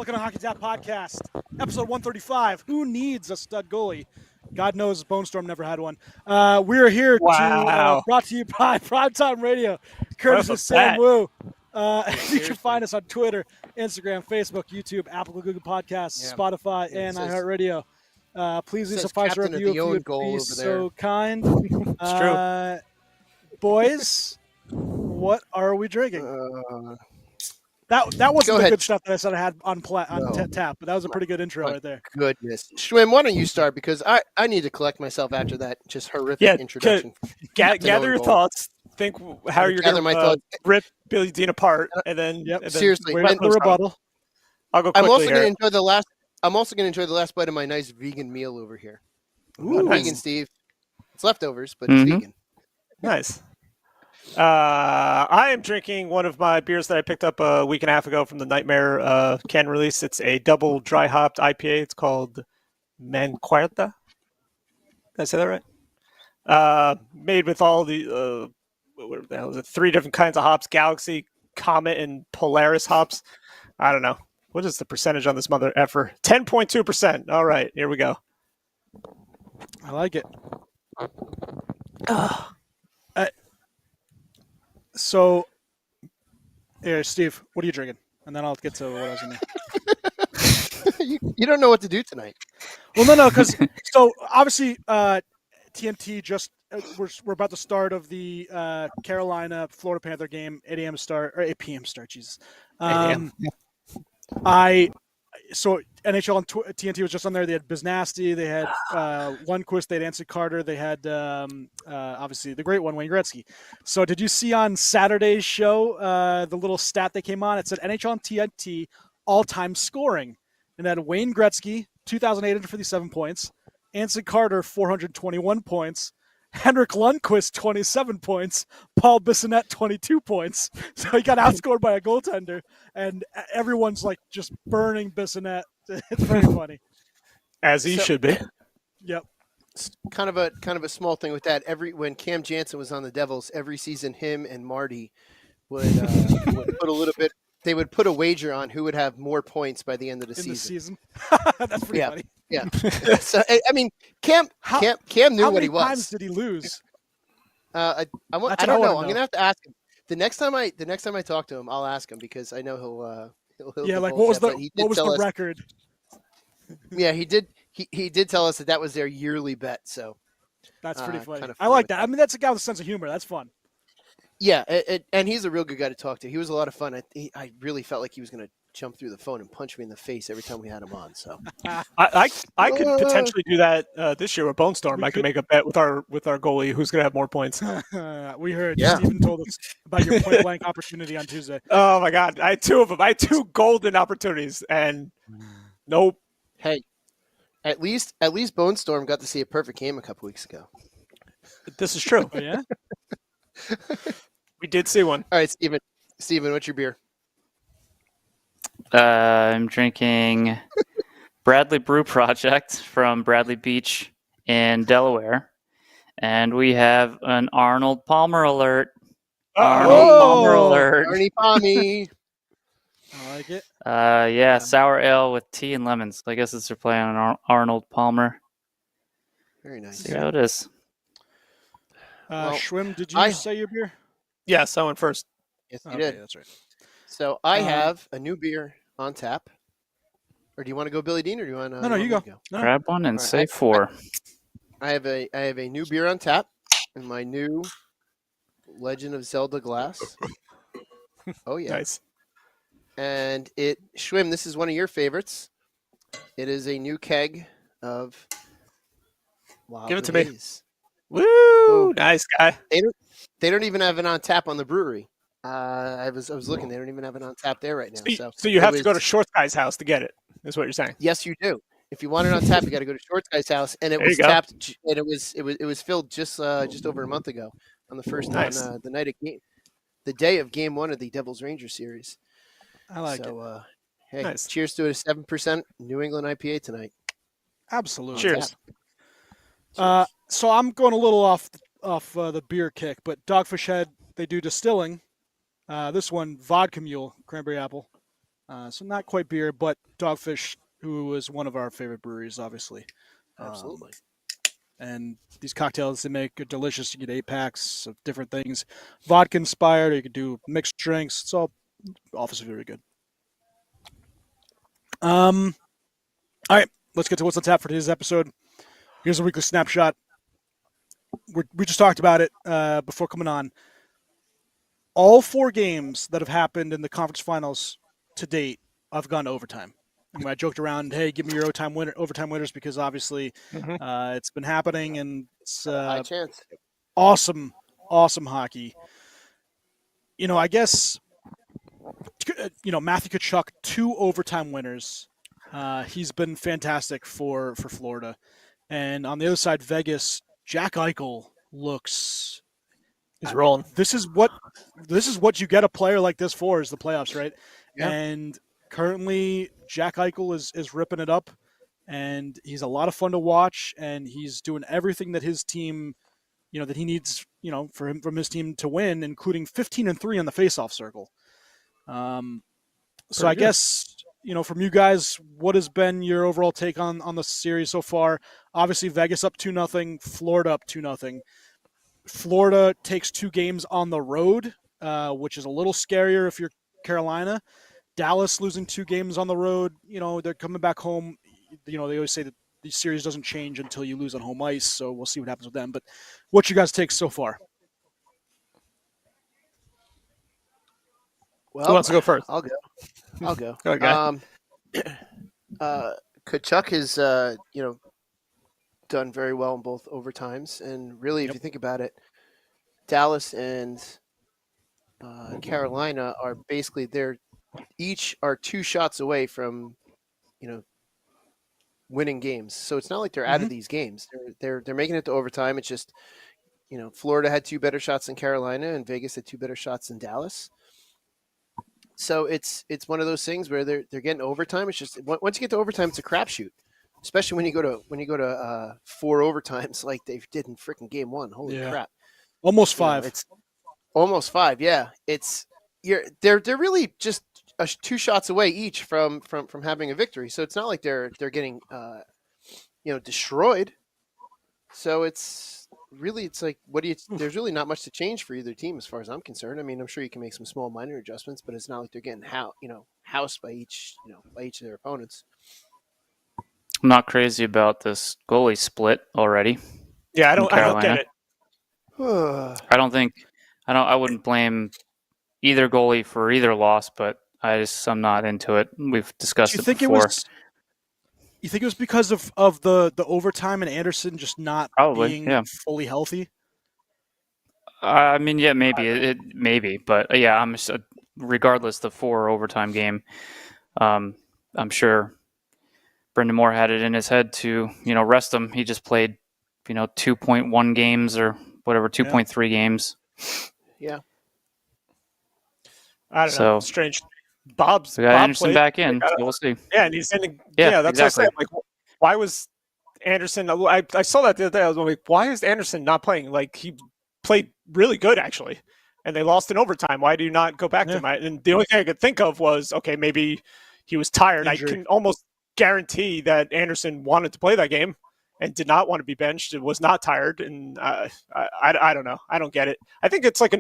Looking at Hockey Tap Podcast, episode 135. Who needs a stud goalie? God knows Bone Storm never had one. We are here to brought to you by Primetime Radio, courtesy of Sam Wu. You can find us on Twitter, Instagram, Facebook, YouTube, Apple, Google Podcasts, Spotify, and iHeartRadio. Please leave us a 5-star review if you would be so kind. It's true. Boys, what are we drinking? That wasn't the good stuff that I said I had on tap, but that was a pretty good intro right there. Goodness. Schwim, why don't you start? Because I need to collect myself after that just horrific introduction. Gather your thoughts. Think how you're going to rip Billy Dean apart, and then seriously, wait for the rebuttal. I'll go quickly. I'm also going to enjoy the last. I'm also going to enjoy the last bite of my nice vegan meal over here. Ooh, nice. Vegan, Steve. It's leftovers, but it's vegan. Nice. I am drinking one of my beers that I picked up a week and a half ago from the Nightmare can release. It's a double dry hopped IPA. It's called Mancuerta. Did I say that right? Made with all the what the hell is it? 3 different kinds of hops: Galaxy, Comet, and Polaris hops. I don't know. What is the percentage on this mother effer? 10.2%. All right, here we go. I like it. So, here, Steve, what are you drinking? And then I'll get to what I was going to. You don't know what to do tonight. Well, no, because so obviously TNT just we're about to start of the Carolina Florida Panther game, 8 a.m. start or 8 p.m. start. Jesus, So NHL and TNT was just on there. They had Biznasty, they had Lundqvist, they had Anson Carter, they had obviously the great one, Wayne Gretzky. So did you see on Saturday's show the little stat that came on? It said NHL and TNT all-time scoring. And that Wayne Gretzky, 2,857 points, Anson Carter, 421 points, Henrik Lundqvist, 27 points. Paul Bissonnette, 22 points. So he got outscored by a goaltender, and everyone's like just burning Bissonnette. It's very funny, as he should be. Yep. Kind of a small thing with that. When Cam Jansen was on the Devils, every season him and Marty would put a little bit. They would put a wager on who would have more points by the end of the season. That's pretty funny. Yeah. So I mean, Cam knew what he was. How many times did he lose? I don't know. I'm gonna have to ask him the next time I talk to him. I'll ask him because I know he'll yeah, like what was the record? Yeah, he did. He did tell us that was their yearly bet. So that's pretty funny. Kind of I like that. I mean, that's a guy with a sense of humor. That's fun. Yeah, and he's a real good guy to talk to. He was a lot of fun. I really felt like he was going to jump through the phone and punch me in the face every time we had him on. So I could potentially do that this year with Bone Storm. I could make a bet with our goalie who's going to have more points. We heard Steven told us about your point blank opportunity on Tuesday. Oh my God, I had 2 of them. I had 2 golden opportunities, and nope. Hey, at least Bone Storm got to see a perfect game a couple weeks ago. This is true. Oh, yeah. We did see one. All right, Steven, what's your beer? I'm drinking Bradley Brew Project from Bradley Beach in Delaware. And we have an Arnold Palmer alert. Palmer alert. Arnie Palmy. I like it. Sour ale with tea and lemons. I guess it's their play on Arnold Palmer. Very nice. See how it is. Schwim, did you say your beer? Yes, I went first. Yes, you did. That's right. So I have a new beer on tap. Or do you want to go Billy Dean, or do you want to? No, you go. No. Grab one and say 4. I have a new beer on tap in my new Legend of Zelda glass. Oh yeah, nice. And Schwim, this is one of your favorites. It is a new keg of Wild Give it to Haze. Me. Woo! Nice guy. They don't even have it on tap on the brewery. I was looking. They don't even have it on tap there right now. So you have to go to Short Guy's house to get it. Is what you're saying? Yes, you do. If you want it on tap, you got to go to Short Guy's house, and it was tapped. And it was filled just over a month ago on the first nice. on the night of the day of Game 1 of the Devils Rangers series. I like it. Hey, nice. Cheers to a 7% New England IPA tonight. Absolutely. Cheers. So I'm going a little off the beer kick, but Dogfish Head, they do distilling. This one, Vodka Mule, cranberry apple. So not quite beer, but Dogfish, who is one of our favorite breweries, obviously. Absolutely. And these cocktails they make are delicious. You get 8 packs of different things, vodka inspired. Or you could do mixed drinks. It's all obviously very good. All right, let's get to what's on tap for today's episode. Here's a weekly snapshot. We just talked about it before coming on. All 4 games that have happened in the conference finals to date, I've gone to overtime. I joked around, hey, give me your overtime winners, because obviously it's been happening and it's High chance. awesome hockey. I guess, Matthew Tkachuk, 2 overtime winners. He's been fantastic for Florida. And on the other side, Vegas, Jack Eichel looks. He's rolling. This is what you get a player like this for, is the playoffs, right? Yeah. And currently, Jack Eichel is ripping it up, and he's a lot of fun to watch, and he's doing everything that his team, that he needs, from his team to win, including 15-3 on the faceoff circle. So I guess, from you guys, what has been your overall take on the series so far? Obviously, Vegas up 2-0, Florida up 2-0. Florida takes 2 games on the road, which is a little scarier if you're Carolina. Dallas losing 2 games on the road. They're coming back home. They always say that the series doesn't change until you lose on home ice, so we'll see what happens with them. But what's you guys' take so far? Well, Who wants to go first? I'll go. Okay. Kachuk has done very well in both overtimes, and really, if you think about it, Dallas and Carolina are basically each are 2 shots away from winning games. So it's not like they're out of these games. They're making it to overtime. It's just Florida had 2 better shots than Carolina, and Vegas had 2 better shots than Dallas. So it's one of those things where they're getting overtime. It's just once you get to overtime, it's a crapshoot. Especially when you go to 4 overtimes like they did in freaking game 1. Holy crap! Almost 5. It's almost 5. Yeah, they're really just 2 shots away each from having a victory. So it's not like they're getting destroyed. So it's like there's really not much to change for either team as far as I'm concerned. I mean, I'm sure you can make some small minor adjustments, but it's not like they're getting housed by each of their opponents. I'm not crazy about this goalie split already. Yeah, I don't get it. I wouldn't blame either goalie for either loss, but I'm not into it. We've discussed it before. You think it was because of the overtime and Anderson just not being fully healthy? I mean, yeah, maybe maybe, but I'm just, regardless the 4 overtime game. I'm sure Brendan Moore had it in his head to rest him. He just played 2.1 games or whatever, 2.3 games. Yeah, I don't know. Strange. Bob Anderson played, back in. So we'll see. Yeah, and he's in. That's exactly. what I'm saying. Like, why was Anderson? I saw that the other day. I was like, why is Anderson not playing? Like, he played really good actually, and they lost in overtime. Why do you not go back to him? And the only thing I could think of was, okay, maybe he was tired. Injury. I can almost guarantee that Anderson wanted to play that game and did not want to be benched and was not tired. And I don't know. I don't get it. I think it's like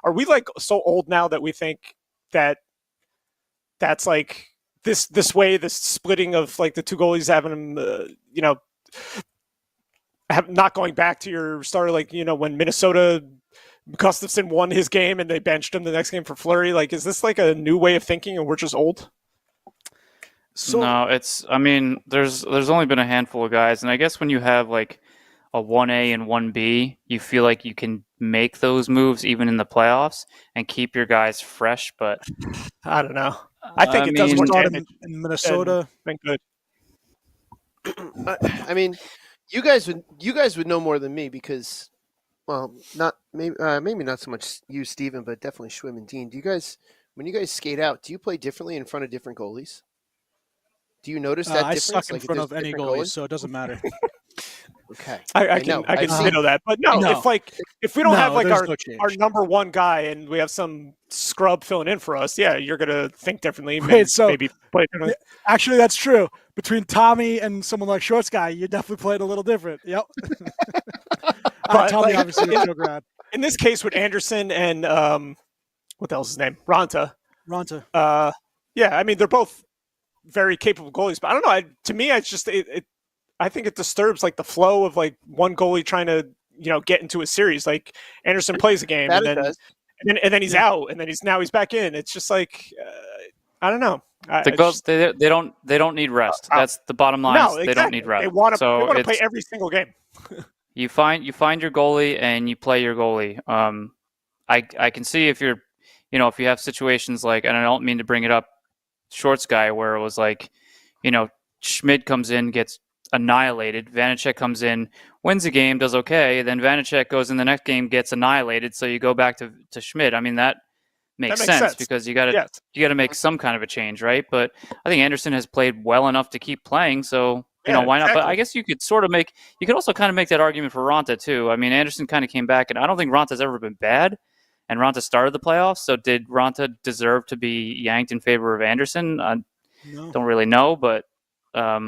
are we like so old now that we think that's like this way, this splitting of like the 2 goalies having them, not going back to your starter, like, when Minnesota, Gustafsson won his game and they benched him the next game for Fleury. Like, is this like a new way of thinking and we're just old? So, no, there's only been a handful of guys, and I guess when you have like a 1A and 1B, you feel like you can make those moves even in the playoffs and keep your guys fresh. But I don't know. I think it does more damage in Minnesota. Than good. I mean, you guys would know more than me because, well, not maybe not so much you, Steven, but definitely Schwim and Dean. When you guys skate out, do you play differently in front of different goalies? Do you notice that difference? I suck in front of any goalie, so it doesn't matter. Okay. I know. can I've seen- handle that. But no, No. if we don't have like there's our no change. our number one guy and we have some scrub filling in for us, yeah, you're gonna think differently. Wait, so- maybe play differently. Actually, that's true. Between Tommy and someone like Shorts Guy, you definitely played a little different. Yep. Tommy like, obviously was joke around. In this case with Anderson and what the hell's his name? Ronta. Ronta. Yeah, I mean they're both very capable goalies, but I don't know. To me, it's just I think it disturbs like the flow of like one goalie trying to get into a series. Like Anderson plays a game That and it does. then he's out and then he's back in. It's just like I don't know. They don't need rest. That's the bottom line. No, is they don't need rest. They want So to play every single game. You find your goalie and you play your goalie. I can see if you're, if you have situations like, and I don't mean to bring it up, Shorts Guy, where it was like, Schmid comes in, gets annihilated. Vanacek comes in, wins a game, does okay. Then Vanacek goes in the next game, gets annihilated. So you go back to Schmid. I mean, that makes sense because you got to make some kind of a change, right? But I think Anderson has played well enough to keep playing. So why not? But I guess you could also kind of make that argument for Ronta too. I mean, Anderson kind of came back, and I don't think Ronta's ever been bad. And Ronta started the playoffs, so did Ronta deserve to be yanked in favor of Anderson? I don't really know, but I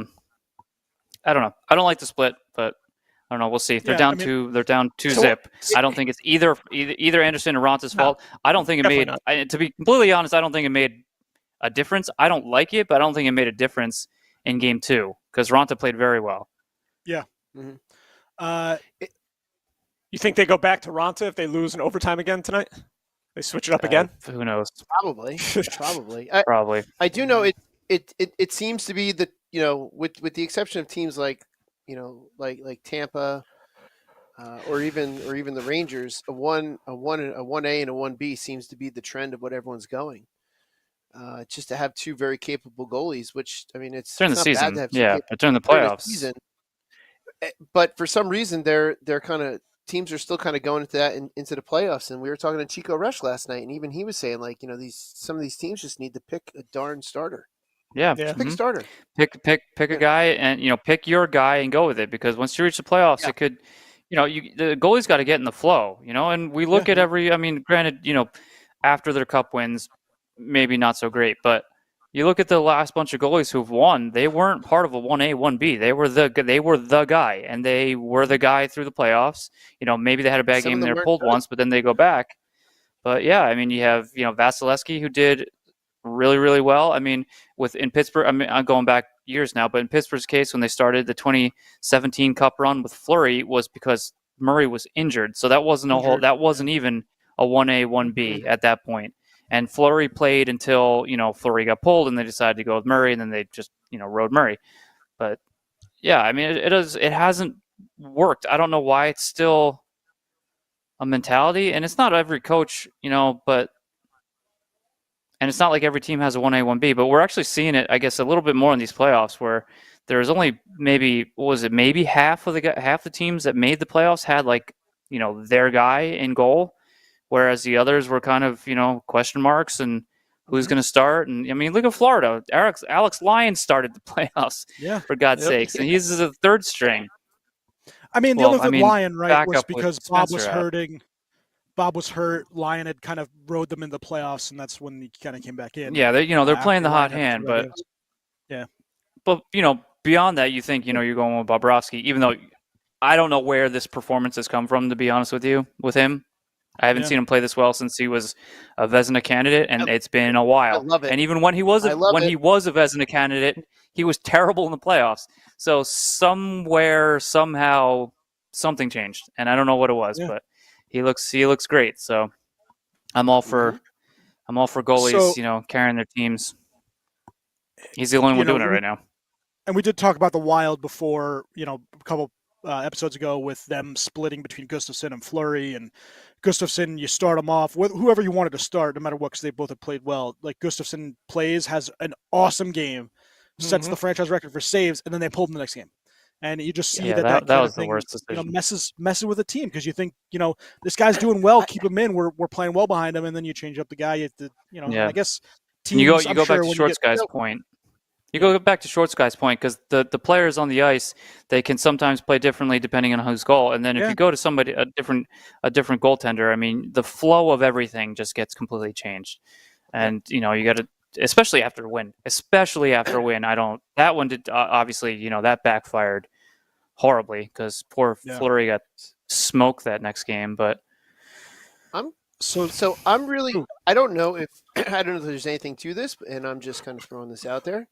don't know. I don't like the split, but I don't know. We'll see. If they're down two zip. I don't think it's either Anderson or Ronta's fault. I don't think it made. To be completely honest, I don't think it made a difference. I don't like it, but I don't think it made a difference in game 2 because Ronta played very well. Yeah. Mm-hmm. You think they go back to Ronta if they lose in overtime again tonight? They switch it up again? Who knows? Probably. Probably. I do know it seems to be that, with the exception of teams like Tampa, or even the Rangers, a 1A and a 1B seems to be the trend of what everyone's going. Just to have two very capable goalies, which I mean, it's during the not season. bad to have During the playoffs. Season. But for some reason, they're kind of teams are still kind of going into that into the playoffs. And we were talking to Chico Rush last night, and even he was saying like, some of these teams just need to pick a darn starter. Yeah. Just pick a starter. Pick a guy, and pick your guy and go with it, because once you reach the playoffs, it could, the goalie's got to get in the flow, and we look at granted, after their cup wins, maybe not so great, but you look at the last bunch of goalies who've won, they weren't part of a 1A, 1B. They were the guy, and they were the guy through the playoffs. Maybe they had a bad game and they're pulled once, but then they go back. But yeah, I mean, you have, Vasilevsky, who did really, really well. I mean, in Pittsburgh, I mean, I'm going back years now, but in Pittsburgh's case, when they started the 2017 Cup run with Fleury, was because Murray was injured. So that wasn't even a 1A, 1B at that point. And Fleury played until, Fleury got pulled and they decided to go with Murray, and then they just, rode Murray. But yeah, I mean, it hasn't worked. I don't know why it's still a mentality, and it's not every coach, but, and it's not like every team has a 1A, 1B, but we're actually seeing it, I guess, a little bit more in these playoffs, where there's only maybe half the teams that made the playoffs had their guy in goal, whereas the others were kind of, question marks and who's going to start. And I mean, look at Florida. Alex Lyons started the playoffs, for God's sakes, and he's the third string. I mean, the other thing Lyon, right, was because Bob was out. hurting. Bob was hurt. Lyon had kind of rode them into the playoffs, and that's when he kind of came back in. Yeah, they're playing the hot hand, but beyond that, you think you're going with Bobrovsky, even though I don't know where this performance has come from. To be honest with you, with him, I haven't seen him play this well since he was a Vezina candidate, and it's been a while. I love it. And even when he was a Vezina candidate, he was terrible in the playoffs. So somewhere, somehow, something changed, and I don't know what it was, but he looks great. So I'm all for goalies, carrying their teams. He's the only one doing it right now. And we did talk about the Wild before, a couple episodes ago, with them splitting between Gustafsson and Fleury. And Gustafsson, you start him off with whoever you wanted to start, no matter what, because they both have played well. Like Gustafsson has an awesome game, sets the franchise record for saves, and then they pulled him the next game. And you just see that was thing, the worst decision. Messes with the team, because you think, this guy's doing well, keep him in. We're playing well behind him, and then you change up the guy. I guess teams. You go back to Shorts guy's point. You go back to Short Sky's point, because the players on the ice, they can sometimes play differently depending on who's goal. And then if you go to somebody a different goaltender, I mean, the flow of everything just gets completely changed. And you got to, especially after a win. That one did obviously, that backfired horribly because poor Fleury got smoked that next game. But So I'm really, I don't know if there's anything to this, and I'm just kind of throwing this out there.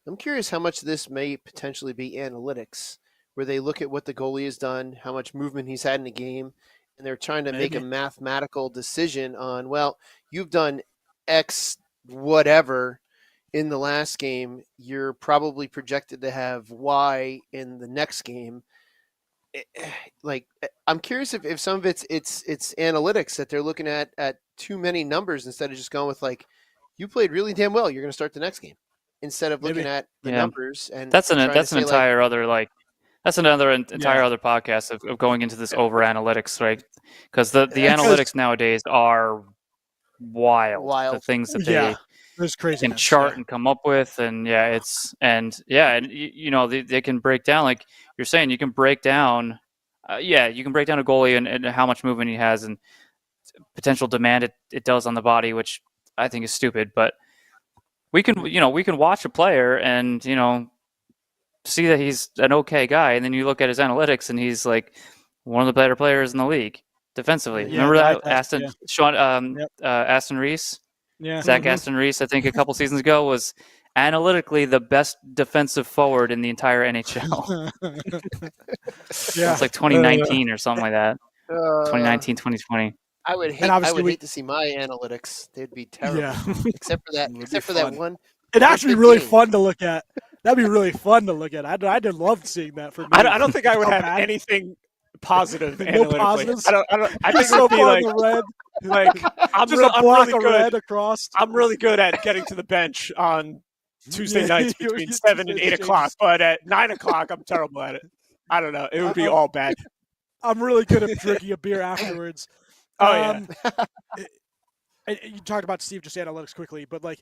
I'm curious how much this may potentially be analytics, where they look at what the goalie has done, how much movement he's had in the game, and they're trying to make a mathematical decision on, well, you've done X whatever in the last game, you're probably projected to have Y in the next game. Like, I'm curious if some of it's analytics that they're looking at too many numbers instead of just going with, like, you played really damn well, you're going to start the next game, instead of looking at the numbers. And that's an entire other other podcast of going into this over analytics, right? Because the analytics nowadays are wild. The things that they can chart and come up with, and they can break down, like you're saying, you can break down a goalie and how much movement he has and potential demand it does on the body, which I think is stupid. But we can watch a player and see that he's an okay guy, and then you look at his analytics and he's like one of the better players in the league defensively. Remember that Aston Reese? Yeah. Zach Aston Reese, I think a couple seasons ago, was analytically the best defensive forward in the entire NHL. It's like 2019 or something like that. 2019, 2020. I would hate to see my analytics. They'd be terrible. Yeah. Except for that one. It'd actually be really fun to look at. That'd be really fun to look at. I'd love seeing that for me. I don't think I would have anything positive analytically. Positives? I think it would be like I'm really good at getting to the bench on Tuesday nights between 7 and 8 o'clock, but at 9 o'clock I'm terrible at it. I don't know. It would be all bad. I'm really good at drinking a beer afterwards. And you talked about, Steve, just analytics quickly, but like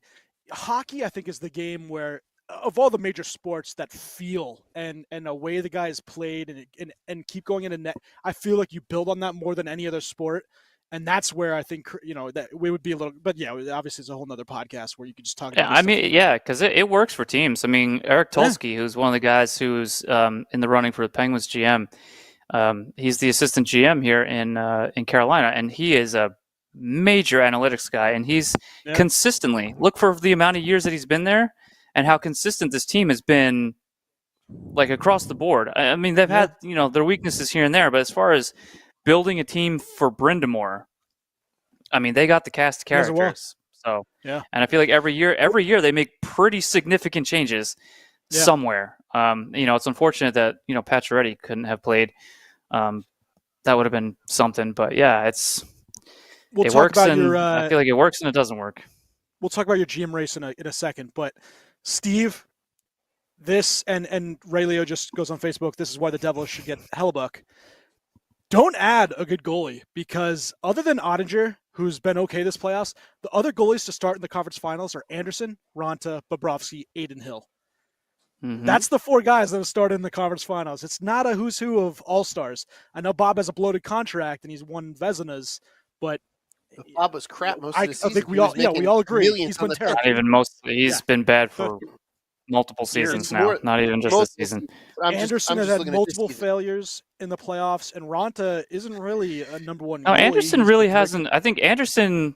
hockey, I think, is the game where, of all the major sports that feel and the way the guys played and keep going in a net, I feel like you build on that more than any other sport. And that's where I think, that we would be a little, but obviously it's a whole nother podcast where you could just talk about because it works for teams. I mean, Eric Tulsky, who's one of the guys who's in the running for the Penguins GM, he's the assistant GM here in Carolina, and he is a major analytics guy, and he's consistently, look for the amount of years that he's been there and how consistent this team has been, like, across the board. I mean, they've had, their weaknesses here and there, but as far as building a team for Brind'Amour, I mean, they got the cast of characters. So, and I feel like every year they make pretty significant changes somewhere. It's unfortunate that, Pacioretty couldn't have played. That would have been something, but it works, and I feel like it works and it doesn't work. We'll talk about your GM race in a second, but Steve, this and Ray Leo just goes on Facebook. This is why the Devils should get Hellebuck. Don't add a good goalie, because other than Ottinger, who's been okay this playoffs, the other goalies to start in the conference finals are Anderson, Ranta, Bobrovsky, Aiden Hill. Mm-hmm. That's the four guys that have started in the conference finals. It's not a who's who of all-stars. I know Bob has a bloated contract and he's won Vezinas, but Bob was crap most of the season. I think we all agree. He's been terrible. Not even he's been bad for multiple seasons now. Not even just this season. Anderson has had multiple failures in the playoffs, and Ranta isn't really a number one. No, Anderson really hasn't. I think Anderson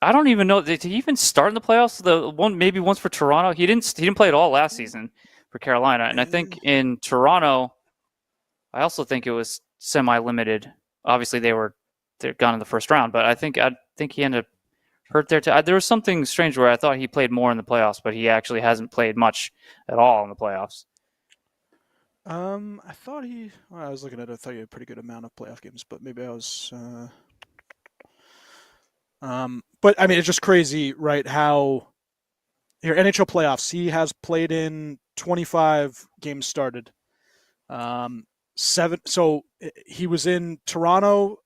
I don't even know. Did he even start in the playoffs? The one maybe once for Toronto. He didn't play at all last season for Carolina, and I think in Toronto, I also think it was semi-limited. Obviously, they're gone in the first round, but I think he ended up hurt there too. There was something strange where I thought he played more in the playoffs, but he actually hasn't played much at all in the playoffs. I thought I was looking at it. I thought he had a pretty good amount of playoff games, but maybe I was. But I mean, it's just crazy, right? How here NHL playoffs, he has played in 25 games started. 7. So he was in Toronto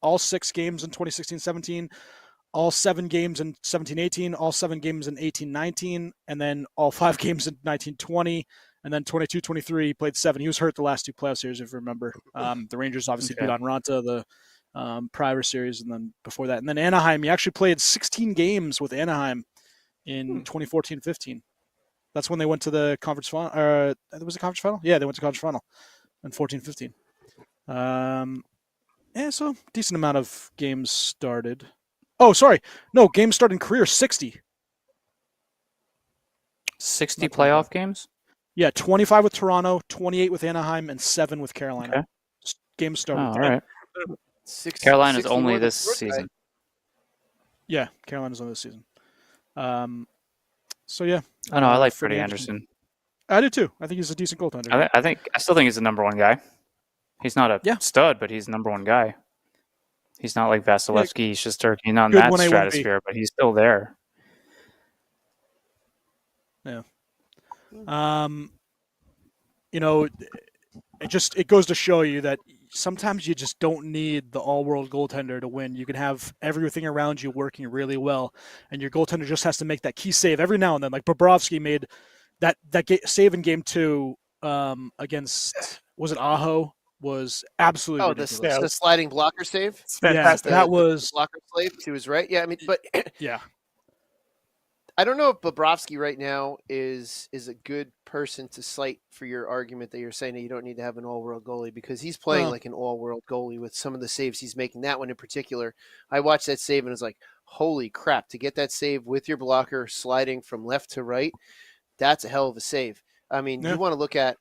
all 6 games in 2016-17. all 7 games in 17-18, all 7 games in 18-19, and then all 5 games in 19-20, and then 22-23 he played 7. He was hurt the last 2 playoff series, if you remember. The Rangers obviously beat on Ronta the prior series, and then before that. And then Anaheim, he actually played 16 games with Anaheim in 2014-15. That's when they went to the conference final. It was a conference final? Yeah, they went to conference final in 14-15. So decent amount of games started. Oh, sorry. No, games started in career 60. 60 playoff games? Yeah, 25 with Toronto, 28 with Anaheim, and 7 with Carolina. Okay. Games started. All right. Carolina's only this season. Yeah, Carolina's only this season. So yeah. I know. I like Freddie Anderson. I do too. I think he's a decent goaltender. I still think he's the number one guy. He's not a stud, but he's the number one guy. He's not like Vasilevsky. He's just he's not in that stratosphere, but he's still there. Yeah. It goes to show you that sometimes you just don't need the all-world goaltender to win. You can have everything around you working really well, and your goaltender just has to make that key save every now and then. Like Bobrovsky made that save in Game 2 against, was it Aho? Was absolutely ridiculous. The sliding blocker save. It's fantastic. Yeah, that was blocker save. He was right. Yeah, I mean, but yeah. I don't know if Bobrovsky right now is a good person to cite for your argument that you're saying that you don't need to have an all-world goalie, because he's playing like an all-world goalie with some of the saves he's making. That one in particular, I watched that save and was like, holy crap, to get that save with your blocker sliding from left to right, that's a hell of a save. I mean, you want to look at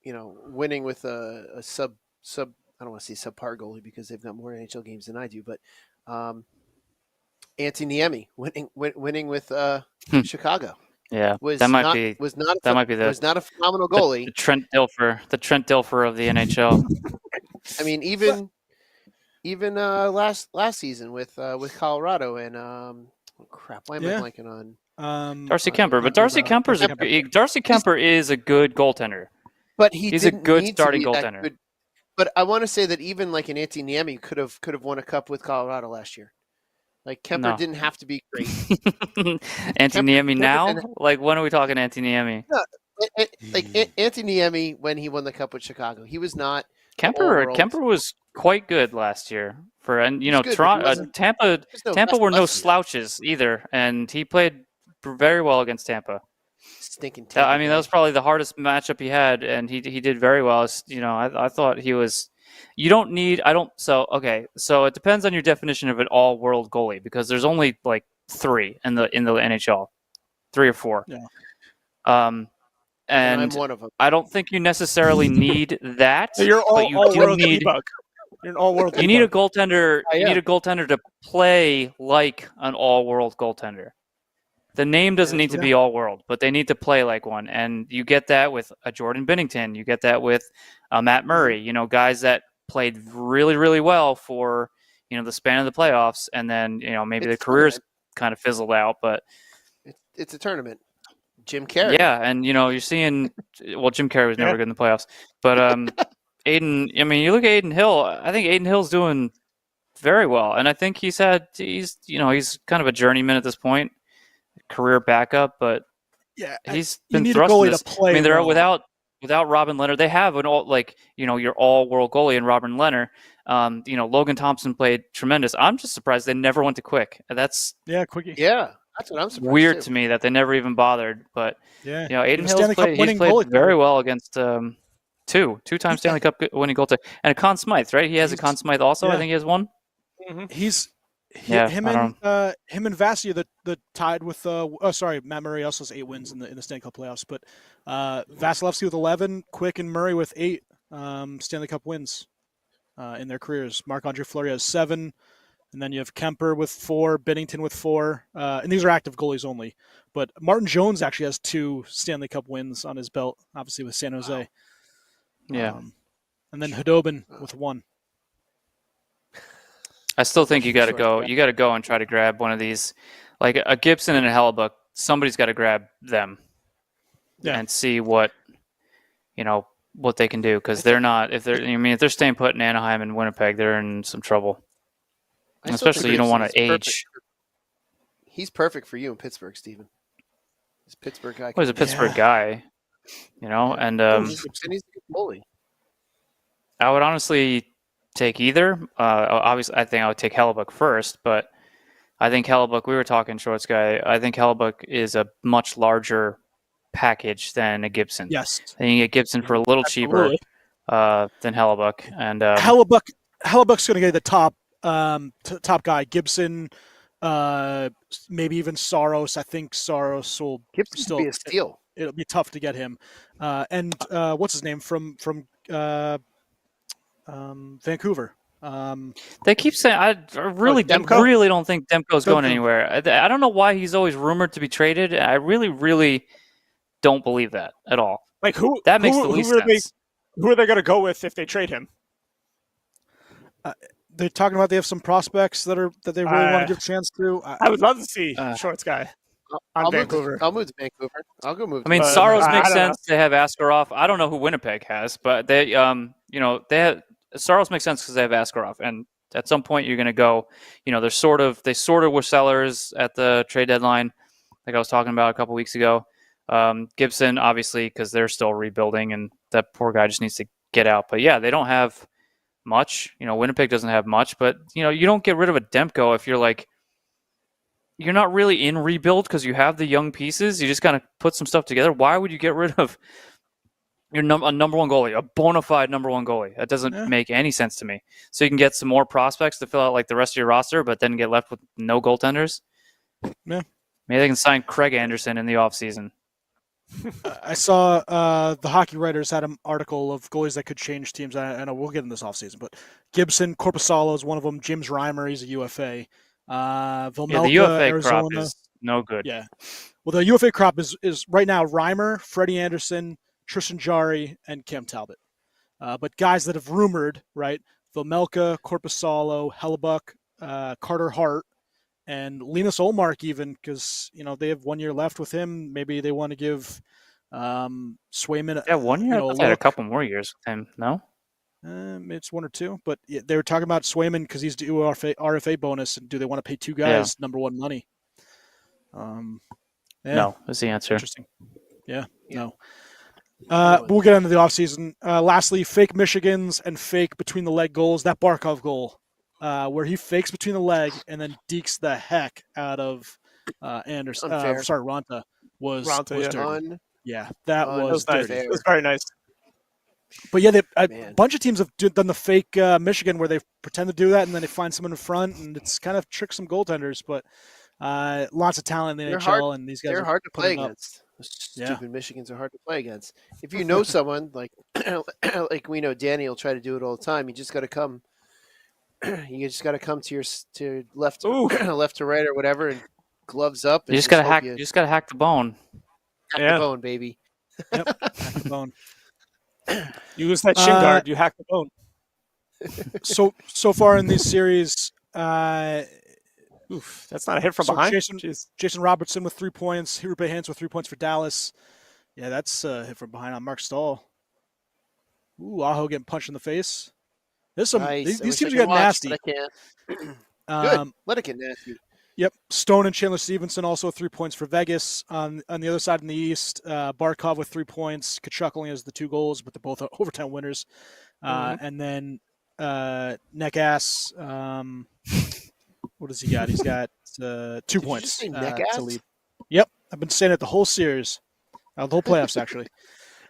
winning with a sub I don't want to say subpar goalie because they've got more NHL games than I do, but Antti Niemi winning with Chicago. Yeah, was not a phenomenal goalie. The Trent Dilfer of the NHL. I mean, even last season with Colorado and why am I blanking on Darcy Kemper? But Darcy Kemper is a good goaltender. But he's a good starting goaltender. Good, but I want to say that even like an Antti Niemi could have won a cup with Colorado last year. Like Kemper didn't have to be great. Antti Niemi now? Like when are we talking Antti Niemi? No, like Antti Niemi when he won the cup with Chicago, he was not. Kemper was quite good last year Toronto, Tampa were no slouches either, and he played very well against Tampa. Stinking Tampa. I mean, that was probably the hardest matchup he had, and he did very well. I thought he was. You don't need. I don't. So okay. So it depends on your definition of an all-world goalie, because there's only like 3 in the NHL, 3 or 4. Yeah. And I'm one of them. I don't think you necessarily need that. So you're but you all-world do need. You're an all-world. You need a goaltender. You need a goaltender to play like an all-world goaltender. The name doesn't need to be all-world, but they need to play like one. And you get that with a Jordan Binnington. You get that with Matt Murray. Guys that played really, really well for the span of the playoffs, and then maybe the careers kind of fizzled out. But it's a tournament. Jim Carrey. Yeah, and you're seeing. Well, Jim Carrey was never good in the playoffs, but Aiden. I mean, you look at Aiden Hill. I think Aiden Hill's doing very well, and I think he's kind of a journeyman at this point. Career backup, but he's been thrust in this. I mean, they're without Robin Leonard. They have an your all-world goalie in Robin Leonard. Logan Thompson played tremendous. I'm just surprised they never went to Quick. That's Quickie. Yeah, that's what I'm surprised. Weird to me that they never even bothered. But Aiden Hill's he's played very well against two-time Stanley Cup winning goaltender, and a Conn Smythe, right? He has a Conn Smythe also. I think he has one. Mm-hmm. Him and Vasia that tied with Matt Murray also has 8 wins in the Stanley Cup playoffs, but Vasilevsky with 11, Quick and Murray with 8 Stanley Cup wins in their careers. Marc-Andre Fleury has 7, and then you have Kemper with 4, Binnington with 4, and these are active goalies only. But Martin Jones actually has 2 Stanley Cup wins on his belt, obviously with San Jose. Wow. Yeah, and then Khudobin with 1. I still think you got to go. You got to go and try to grab one of these, like a Gibson and a Hellebuck. Somebody's got to grab them, and see what they can do, because they're not. If they're staying put in Anaheim and Winnipeg, they're in some trouble. I still Especially think you don't want Gibson to is perfect age. He's perfect for you in Pittsburgh, Steven. He's a Pittsburgh guy. Well, he's a Pittsburgh guy, Yeah. and And he's a good goalie. I would honestly take either. Obviously, I think I would take Hellebuck first, but I think Hellebuck, we were talking Shorts guy, I think Hellebuck is a much larger package than a Gibson. Yes. I think you get Gibson for a little cheaper than Hellebuck. And Hellebuck's going to get the top guy. Gibson, maybe even Saros. I think Saros will Gibson still be a steal. It'll be tough to get him. And what's his name from Vancouver? They keep saying I really don't think Demko's going anywhere. I don't know why he's always rumored to be traded. I really don't believe that at all. Like who? That makes the least sense. Who are they going to go with if they trade him? They're talking about they have some prospects that they really want to give a chance to. I would love to see Shorts guy on Vancouver. I'll move to Vancouver. I'll go move. I mean, Saros makes sense. They have Askarov. I don't know who Winnipeg has, but they they have Saros makes sense because they have Askarov, and at some point you're going to go. They sort of were sellers at the trade deadline, like I was talking about a couple weeks ago. Gibson, obviously, because they're still rebuilding, and that poor guy just needs to get out. But yeah, they don't have much. Winnipeg doesn't have much, but you don't get rid of a Demko if you're not really in rebuild because you have the young pieces. You just kind of put some stuff together. Why would you get rid of a number one goalie, a bona fide number one goalie? That doesn't make any sense to me. So you can get some more prospects to fill out like the rest of your roster, but then get left with no goaltenders. Yeah. Maybe they can sign Craig Anderson in the offseason. I saw the Hockey Writers had an article of goalies that could change teams. I know we'll get in this offseason, but Gibson, Korpisalo is one of them. James Reimer, he's a UFA. Vejmelka, the UFA Arizona. crop is no good. Yeah. Well, the UFA crop is right now Reimer, Freddie Anderson, Tristan Jarry, and Cam Talbot. But guys that have rumored, right? Vejmelka, Korpisalo, Hellebuck, Carter Hart, and Linus Olmark even, because they have 1 year left with him. Maybe they want to give Swayman. Yeah, 1 year. I had a couple more years with him. No, it's 1 or 2. But they were talking about Swayman because he's due RFA bonus, and do they want to pay two guys number one money? No, is the answer. Interesting. Yeah. No. We'll get into the offseason. Lastly, fake Michigans and fake between the leg goals. That Barkov goal. Where he fakes between the leg and then dekes the heck out of Anderson. Ranta was dirty. Yeah, that was dirty. It was very nice. But yeah, a bunch of teams have done the fake Michigan where they pretend to do that and then they find someone in front and it's kind of tricks some goaltenders. But lots of talent in the NHL and these guys they're hard to play against. Stupid Michigans are hard to play against. If you know someone like we know Danny will try to do it all the time. You just got to come. You just got to come to your left, left to right or whatever, and gloves up. And you just got to hack. You just got to hack the bone. Hack the bone, baby. Yep, hack the bone. You lose that shin guard, you hack the bone. So far in this series, that's not a hit from behind. Jason Robertson with 3 points. Hirupe Hans with 3 points for Dallas. Yeah, that's a hit from behind on Mark Stahl. Aho getting punched in the face. There's some. Nice. These teams are getting nasty. But I can't. Good. Let it get nasty. Yep. Stone and Chandler Stevenson also 3 points for Vegas. On the other side in the East, Barkov with 3 points. Kachuk only has the 2 goals, but they're both overtime winners. And then Neckass. What does he got? He's got 2 points to lead. Yep. I've been saying it the whole series. The whole playoffs, actually.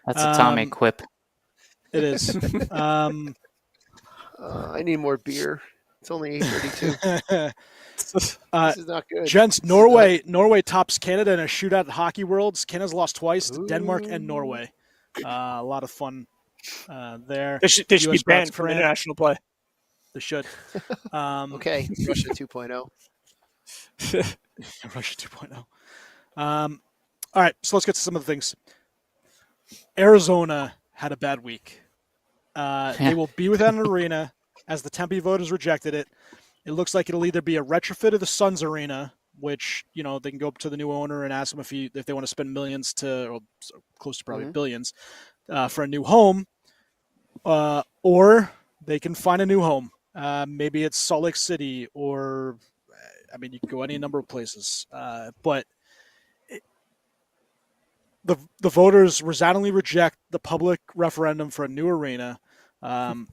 That's a Tommy quip. It is. I need more beer. It's only 8:32. This is not good. Gents, Norway tops Canada in a shootout at Hockey Worlds. Canada's lost twice to Denmark and Norway. A lot of fun there. They should be banned from international play. They should. Okay, Russia 2.0. Russia 2.0. All right, so let's get to some of the things. Arizona had a bad week. They will be without an arena as the Tempe voters rejected it. It looks like it'll either be a retrofit of the Suns arena, which they can go up to the new owner and ask them if they want to spend millions or close to probably billions for a new home, or they can find a new home. Maybe it's Salt Lake City, or I mean, you can go any number of places. But the voters resoundingly reject the public referendum for a new arena, and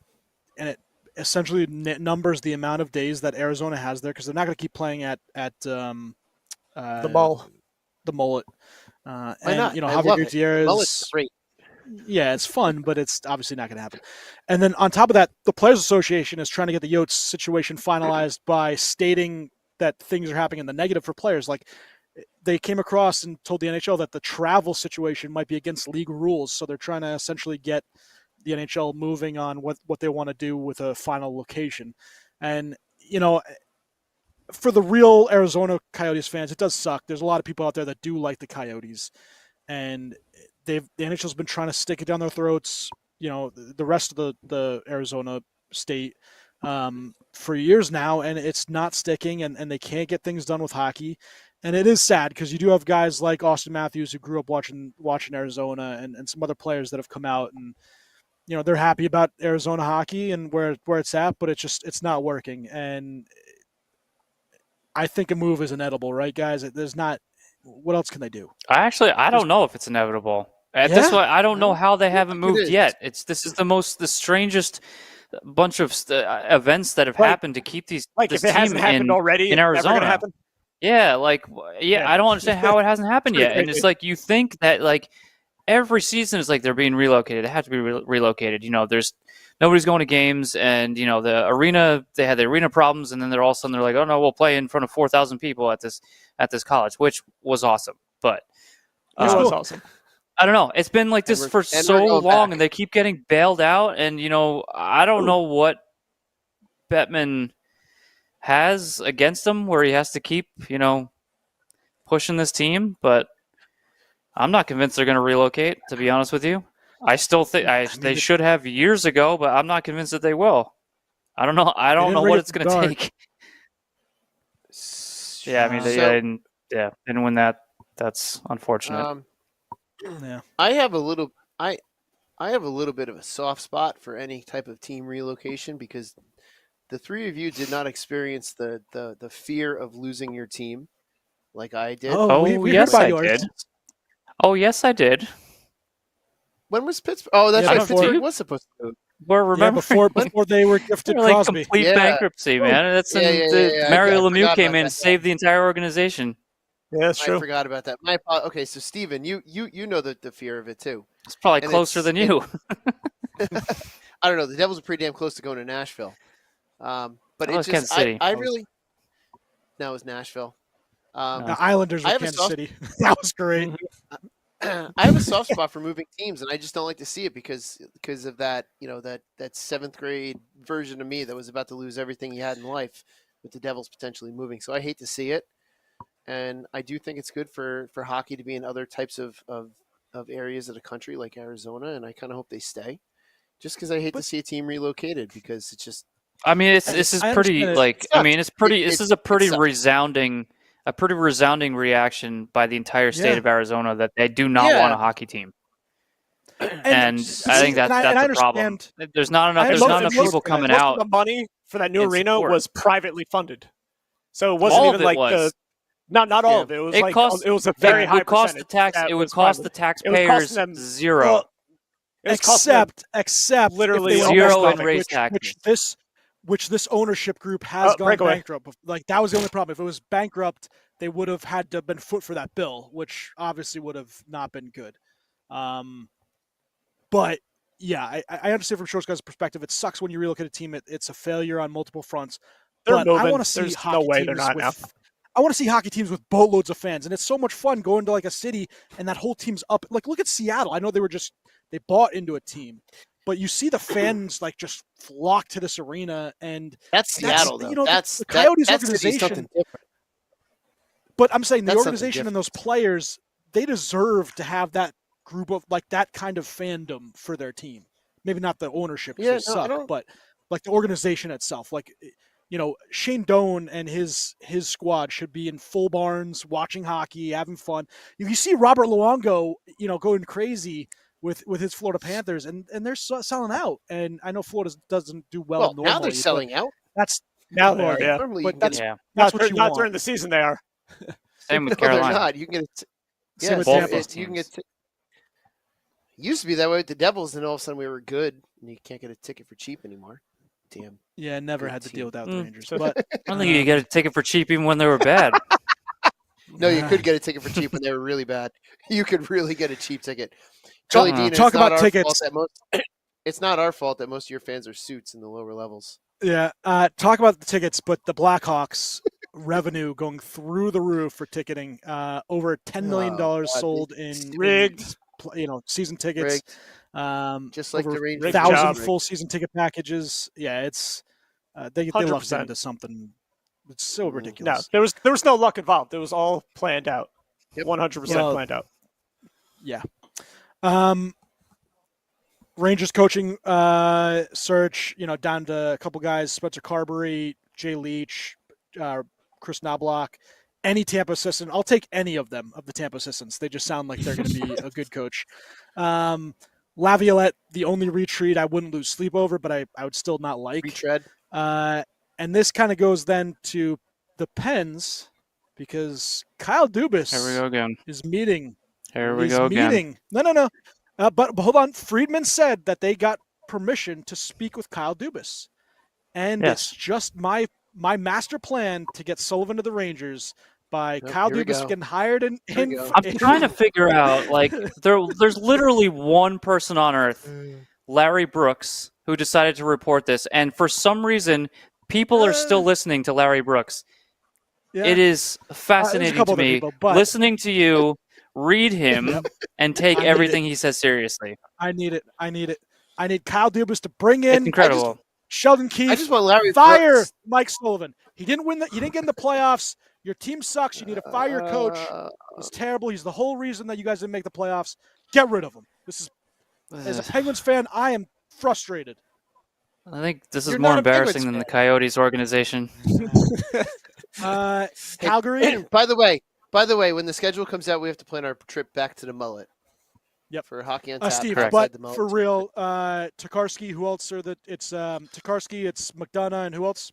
it essentially numbers the amount of days that Arizona has there, because they're not going to keep playing at The Mall. the Mullet. Why And not? I Javier love it. Gutierrez. Mullet's great. Yeah, it's fun, but it's obviously not going to happen. And then on top of that, the Players Association is trying to get the Yotes situation finalized by stating that things are happening in the negative for players. Like, they came across and told the NHL that the travel situation might be against league rules, so they're trying to essentially get the NHL moving on what they want to do with a final location. And, for the real Arizona Coyotes fans, it does suck. There's a lot of people out there that do like the Coyotes, and the NHL's been trying to stick it down their throats, the rest of the Arizona state for years now, and it's not sticking, and they can't get things done with hockey. And it is sad, because you do have guys like Austin Matthews, who grew up watching Arizona, and some other players that have come out, and they're happy about Arizona hockey and where it's at, but it's not working. And I think a move is inedible, right, guys? There's not. What else can they do? I don't know if it's inevitable. At this point, I don't know how they haven't moved yet. This is the strangest bunch of events that have happened to keep this if it hasn't happened already in Arizona. Never gonna happen. Yeah, I don't understand how it hasn't happened yet. And it's like, you think that every season is like they're being relocated. They have to be relocated. There's nobody's going to games, and the arena, they had the arena problems, and then all of a sudden they're like, oh no, we'll play in front of 4,000 people at this college, which was awesome. But It was awesome. I don't know. It's been like this for so long, and they keep getting bailed out. And I don't know what Bettman has against him, where he has to keep pushing this team. But I'm not convinced they're going to relocate, to be honest with you. I still think they should have years ago, but I'm not convinced that they will. I don't know. I don't know what it's going to take. Yeah, I mean, they didn't win that. That's unfortunate. Yeah. I have a little bit of a soft spot for any type of team relocation, because the three of you did not experience the fear of losing your team like I did. Yes, I did. Oh, yes, I did. When was Pittsburgh? Oh, that's right. before- Pittsburgh was supposed to. Remember before they were gifted like Crosby. complete bankruptcy, man. That's Mario Lemieux came in and saved the entire organization. Yeah, that's true. I forgot about that. Okay, so Steven, you know the fear of it too. It's probably closer than you. I don't know. The Devils are pretty damn close to going to Nashville. But was Kansas City. I really. No, it was Nashville. The Islanders were Kansas City. That was great. I have a soft spot for moving teams, and I just don't like to see it because of that, that seventh grade version of me that was about to lose everything he had in life with the Devils potentially moving. So I hate to see it, and I do think it's good for hockey to be in other types of areas of the country like Arizona, and I kind of hope they stay. Just because I hate to see a team relocated, because it's just. I mean, this is pretty This is a pretty resounding. A pretty resounding reaction by the entire state of Arizona that they do not want a hockey team, and I think that's the problem. There's not enough people coming out. The money for that new arena was privately funded, so it wasn't even like not all of it. It was a very high percentage. It would cost the taxpayers zero, except literally zero in raise taxes. Which this ownership group has gone bankrupt. Like, that was the only problem. If it was bankrupt, they would have had to have been foot for that bill, which obviously would have not been good. But yeah, I understand from Short's guys' perspective. It sucks when you relocate a team. It's a failure on multiple fronts. They're moving. I want to see There's hockey no way teams they're not now. I want to see hockey teams with boatloads of fans, and it's so much fun going to like a city and that whole team's up. Like, look at Seattle. I know they bought into a team. But you see the fans just flock to this arena, and that's Seattle, though. The Coyotes organization. Something different. But I'm saying the organization and those players, they deserve to have that group of that kind of fandom for their team. Maybe not the ownership, they suck, but the organization itself. Shane Doan and his squad should be in full barns, watching hockey, having fun. You see Robert Luongo, going crazy with his Florida Panthers, and they're selling out. And I know Florida doesn't do well. Now they're selling out. That's Now they well, are, yeah. Normally, you but can get that's Yeah. that's Not, what you not want. during the season they are. Same with no, they're Carolina. not. You can get it. Same Yeah, with Both Tampa. those you can teams. get. It used to be that way with the Devils, and all of a sudden we were good, and you can't get a ticket for cheap anymore. Damn. Yeah, never Good had to team. deal without the Mm. Rangers. But I don't think you get a ticket for cheap even when they were bad. No, you could get a ticket for cheap when they were really bad. You could really get a cheap ticket. Talk- Billy Dean, talk it's not about our tickets. fault that most. It's not our fault that most of your fans are suits in the lower levels. Yeah, talk about the tickets, but the Blackhawks revenue going through the roof for ticketing. Over $10 million Oh, God, sold it's in rigged. season tickets. Rigged, just like Over the Rangers. Rigged 1,000 job. full season ticket packages. Yeah, it's they lucked 100%. into something. It's so No, No, ridiculous. there was no luck involved. It was all planned out. Yep. 100% Well, planned out. Yeah. Rangers coaching search, down to a couple guys: Spencer Carberry, Jay Leach, Chris Knobloch. Any Tampa assistant, I'll take any of them, of the Tampa assistants. They just sound like they're going to be a good coach. Laviolette, the only retreat I wouldn't lose sleep over, but I would still not like. Retread. And this kind of goes then to the Pens, because Kyle Dubas Here we go again. is meeting. Here we He's go again. meeting. No. But hold on. Friedman said that they got permission to speak with Kyle Dubas, and Yes. it's just my master plan to get Sullivan to the Rangers by Nope, Kyle here we Dubas go. getting hired in. Here we go. I'm trying to figure out, like, there's literally one person on earth, Larry Brooks, who decided to report this, and for some reason, people are still listening to Larry Brooks. Yeah. It is fascinating couple to other me people, but- listening to you read him and take I need everything he says seriously. I need it. I need Kyle Dubas to bring It's in incredible. Sheldon Keefe. I just want Larry Fire Brooks. Mike Sullivan. He didn't win. You didn't get in the playoffs. Your team sucks. You need to fire your coach. It's terrible. He's the whole reason that you guys didn't make the playoffs. Get rid of him. This is, as a Penguins fan, I am frustrated. I think this is You're more not a Penguins embarrassing than the fan. Coyotes organization. Calgary. By the way, when the schedule comes out, we have to plan our trip back to the Mullet. Yep. For hockey on tap. Steve, Correct. but outside the Mullet. for real, Tokarski. Who else are the? It's Tokarski. It's McDonough, and who else?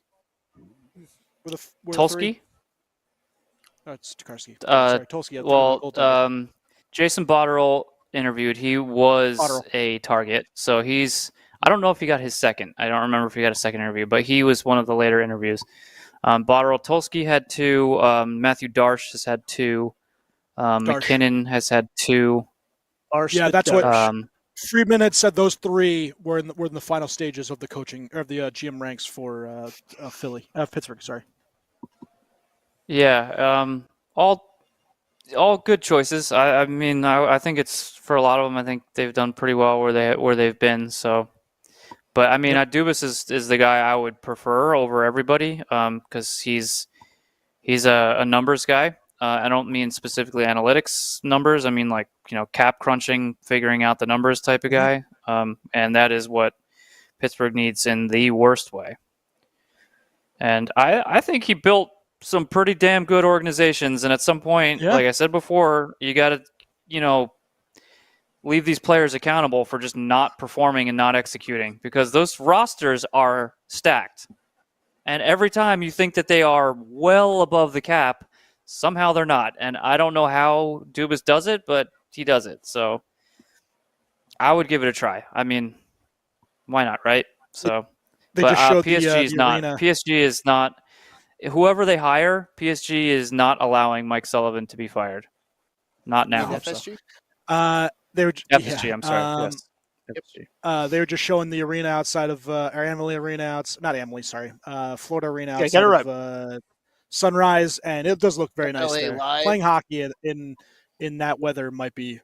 Were the three? Tulski? Oh, it's Tokarski. Uh, Sorry, Tulski. Well, Jason Botterill interviewed. He was Botterill. a target, so he's. I don't know if he got his second. I don't remember if he got a second interview, but he was one of the later interviews. Botterill, Tulski had 2. Matthew Darsh has had 2. McKinnon has had 2. Yeah, that's what Um, Friedman had said. Those 3 were in the final stages of the coaching or the GM ranks for Pittsburgh. Sorry. Yeah, all good choices. I mean, I think it's for a lot of them. I think they've done pretty well where they've been. So, but I mean, Dubas is the guy I would prefer over everybody because he's a numbers guy. I don't mean specifically analytics numbers. I mean like cap crunching, figuring out the numbers type of guy. And that is what Pittsburgh needs in the worst way. And I think he built some pretty damn good organizations. And at some point, like I said before, you got to, leave these players accountable for just not performing and not executing because those rosters are stacked. And every time you think that they are well above the cap, somehow they're not. And I don't know how Dubas does it, but he does it. So I would give it a try. I mean, why not, right? So, They but just showed PSG is the not. arena. PSG is not. Whoever they hire, PSG is not allowing Mike Sullivan to be fired. Not now. FSG? They were FSG. I'm sorry. Yes. FSG. They were just showing the arena outside of Amalie Arena, Florida Arena Yeah, outside get it right. of Sunrise, and it does look very nice LA there. Live. Playing hockey in that weather might be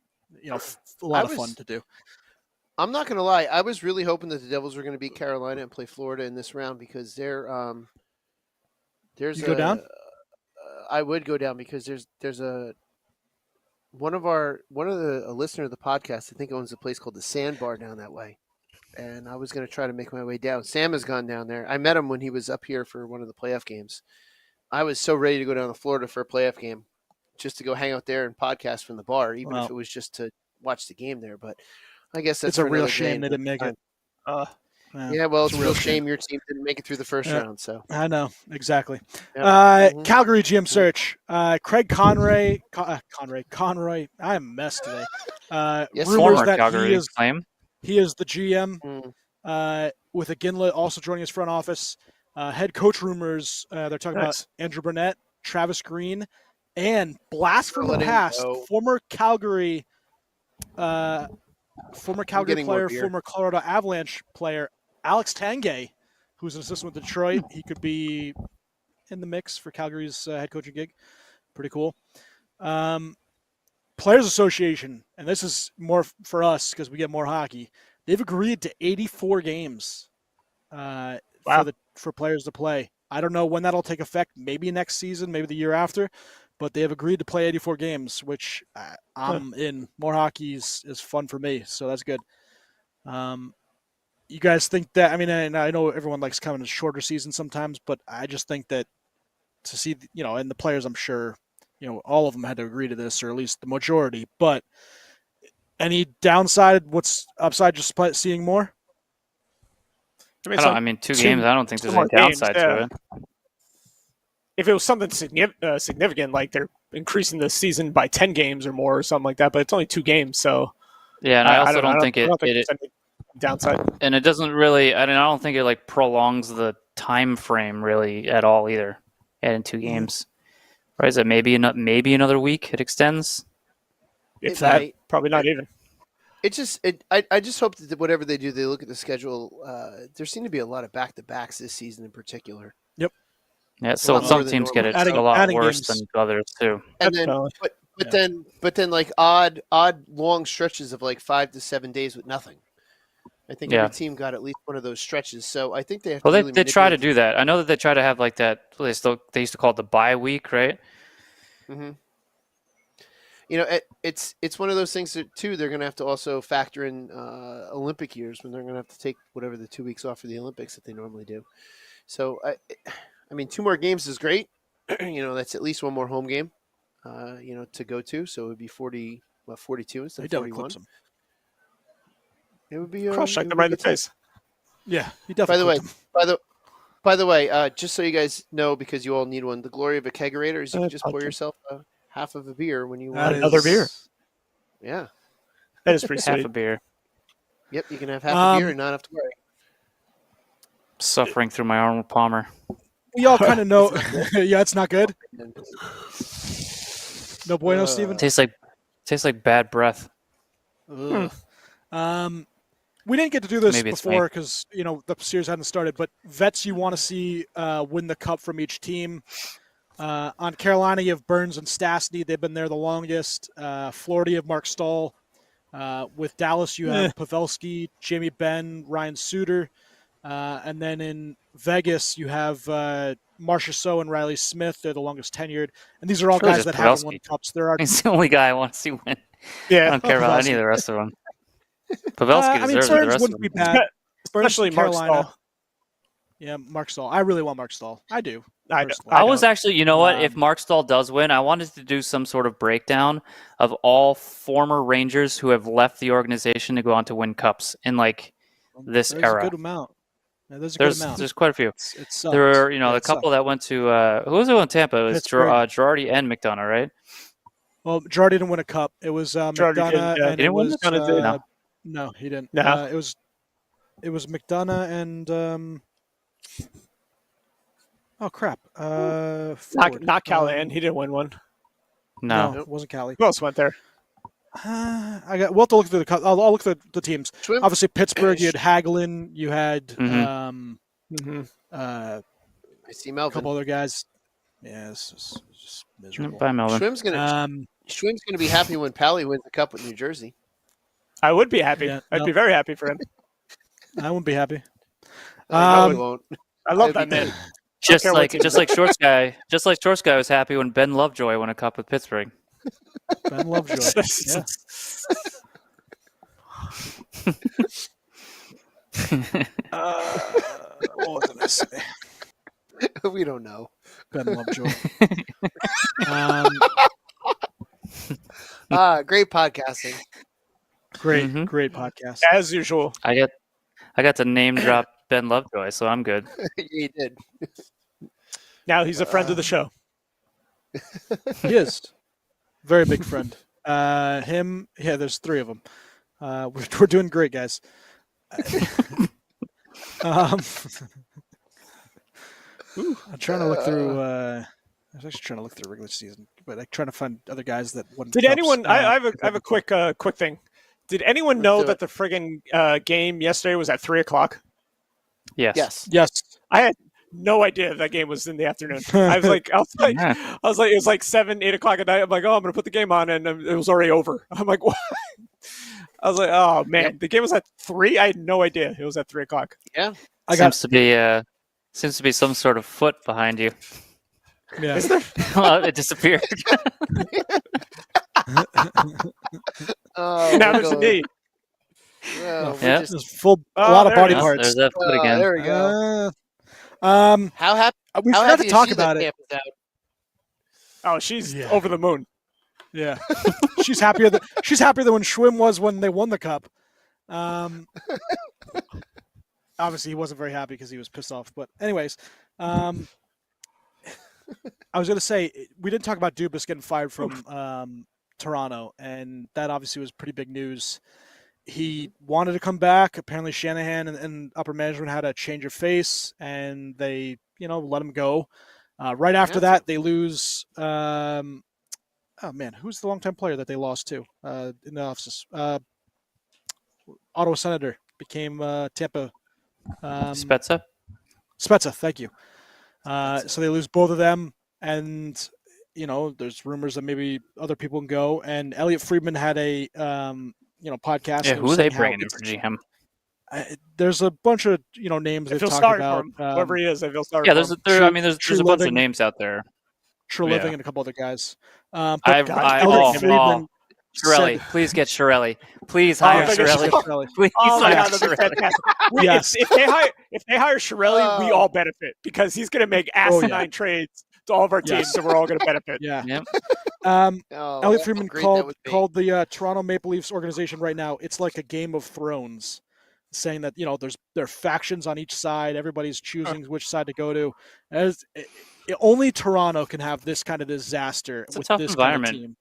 a lot of fun to do. I'm not going to lie. I was really hoping that the Devils were going to beat Carolina and play Florida in this round because there's You go down? I would go down because there's a listener of the podcast I think owns a place called the Sandbar down that way, and I was going to try to make my way down. Sam has gone down there. I met him when he was up here for one of the playoff games. I was so ready to go down to Florida for a playoff game, just to go hang out there and podcast from the bar, even if it was just to watch the game there. But I guess that's It's a for real another day shame and they didn't make another it. Yeah, well, it's a a real real shame your team didn't make it through the first Yeah. round. So I know exactly. Yep. Mhm. Calgary GM search. Craig Conroy. Conroy. I am a mess today. Yes, Rumors Former that Calgary claim. he is the GM. Mm. With Aginla also joining his front office. Head coach rumors. They're talking about Nice. Andrew Burnett, Travis Green, and blast from the Let him past. go. Former Calgary player, getting more beer. former Colorado Avalanche player, Alex Tanguay, who's an assistant with Detroit. He could be in the mix for Calgary's head coaching gig. Pretty cool. Players Association, and this is more for us because we get more hockey. They've agreed to 84 games for players to play. I don't know when that'll take effect. Maybe next season, maybe the year after. But they have agreed to play 84 games, which I'm in. More hockey is fun for me, so that's good. You guys think that? I mean, and I know everyone likes coming a shorter season sometimes, but I just think that to see, and the players, I'm sure, all of them had to agree to this, or at least the majority. But any downside? What's upside? Just seeing more? I mean, 2 games. I don't think there's more any downside games, to it. if it was something significant, like they're increasing the season by 10 games or more or something like that, but it's only 2 games, so Yeah, and I also don't think there's any downside. and it doesn't really. I don't think it like prolongs the time frame really at all either. Adding 2 games, right? Is it maybe another week? It extends. If It that, might. probably not even. I just hope that whatever they do, they look at the schedule. There seem to be a lot of back-to-backs this season in particular. Yep. Yeah, so lot more some than teams get it normal. a lot Adding worse games. than others too. And then, Definitely. but then like odd long stretches of like 5 to 7 days with nothing. I think Yeah. every team got at least one of those stretches. So I think they have Well, to they really they try to manipulate do that. I know that they try to have like that. They used to call it the bye week, right? Mm-hmm. It's one of those things that too. They're going to have to also factor in Olympic years when they're going to have to take whatever the 2 weeks off for the Olympics that they normally do. So I mean, 2 more games is great. That's at least one more home game. To go to. So it would be 42 instead They of definitely 41. clips him. It would be Crush like it them would right be in the good. face. Yeah, he By definitely. the way, by the way, just so you guys know, because you all need one, the glory of a kegerator is you can just pour Okay. yourself half of a beer when you That want. Another beer. Yeah. That is pretty Half sweet. a beer. Yep. You can have half a beer Um, and not have to worry. Suffering through my Arnold Palmer. We all kind of know. Yeah, it's not good. And, No bueno, Uh, Steven. Tastes like bad breath. Ugh. We didn't get to do this Maybe it's before because the series hadn't started. But vets you want to see win the cup from each team. On Carolina, you have Burns and Stastny. They've been there the longest. Florida, you have Mark Stahl. With Dallas, you have Pavelski, Jamie Benn, Ryan Suter. And then in Vegas, you have Marcia So and Riley Smith. They're the longest tenured. And these are all It's really guys just that haven't Pavelski. won cups. There are He's the only guy I want to see win. I Yeah, don't care about any of the rest of them. Pavelski deserves it. The Burns rest of wouldn't be them. bad. Burns especially from Mark Carolina. Stahl. Yeah, Mark Stahl. I really want Mark Stahl. I do. I know. personally. I was actually, you know what? If Um, Mark Stahl does win, I wanted to do some sort of breakdown of all former Rangers who have left the organization to go on to win cups in like this There's era. a good amount. Yeah, there's a good amount. There's quite a few. It sucks. There were, Yeah, a it couple sucks. that went to who was it in Tampa? It was Pittsburgh. Girardi and McDonough, right? Well, Girardi didn't win a cup. It was Girardi McDonough, didn't, yeah. and He didn't it win was it? McDonough did. No. no, he didn't. No. It was McDonough and oh crap, forward. Not Callahan. He didn't win one. No. it wasn't Cali. Who else went there? We'll have to look through I'll look through the teams. Schwim? Obviously, Pittsburgh. You had Hagelin. You had Mhm. Mm-hmm. I see a Melvin. couple other guys. Yeah, it's just miserable. Bye, Melvin. Schwim's gonna be happy when Pally wins the cup with New Jersey. I would be happy. Yeah, I'd no. be very happy for him. I wouldn't be happy. I know he won't. I love I'd that be man. great. Just care what like team Shorts guy was happy when Ben Lovejoy won a cup with Pittsburgh. Ben Lovejoy. Yeah. What was I say? We don't know. Ben Lovejoy. Great podcasting. Great Mhm. podcast. As usual. I I got to name drop Ben Lovejoy, so I'm good. You did. Now he's a friend of the show. He is very big friend. Him, yeah. There's 3 of them. We're doing great, guys. I'm trying to look through. I was actually trying to look through regular season, but I'm trying to find other guys that won. Did cups. anyone? I have a quick thing. Did anyone know do that it. the friggin' game yesterday was at 3:00? Yes. Yes. I had no idea that game was in the afternoon. I was like, Yeah. it was like 7, 8 o'clock at night. I'm like, oh, I'm gonna put the game on, and it was already over. I'm like, what? I was like, oh man, the game was at 3. I had no idea it was at 3:00. Yeah. Seems to be some sort of foot behind you. Yeah. Is there? Well, it disappeared. Oh, Now we're there's a going- knee. well, we're Yeah. just- There's a Oh, lot of there body it is. parts. There's that foot oh, again. there we go. We How happy? How forgot happy to is talk she that about it. Tampa's out? Oh, she's Yeah. over the moon. Yeah, she's happier than when Schwim was when they won the cup. Obviously, he wasn't very happy because he was pissed off. But anyways, I was going to say we didn't talk about Dubas getting fired from Toronto, and that obviously was pretty big news. He wanted to come back. Apparently, Shanahan and upper management had a change of face, and they let him go. Right after that, they lose. Oh man, who's the longtime player that they lost to in the offices? Ottawa Senator became Tampa. Spezza? Spezza, thank you. So they lose both of them, and there's rumors that maybe other people can go. And Elliot Friedman had a podcast. Yeah, that who was are they saying how bringing in for GM? there's a bunch of names I they've feel talked sorry about. for him. Whoever he is, I feel sorry Yeah, for there's him. a bunch of Living. names out there. True Yeah. Living and a couple other guys. But oh, Friedman Shirelli, said- please get Shirelli. Please Oh, hire if I get Shirelli. Please Oh my hire god, that'd be Shirelli. fantastic. Yes. If they hire Shirelli, we all benefit because he's going to make asinine trades to all of our teams, Yes. so we're all going to benefit. Yeah. Yep. Oh, Elliot how Friedman great that would be. called the Toronto Maple Leafs organization right now. It's like a Game of Thrones, saying that there are factions on each side. Everybody's choosing which side to go to. Only Toronto can have this kind of disaster It's a with tough this environment. kind of team.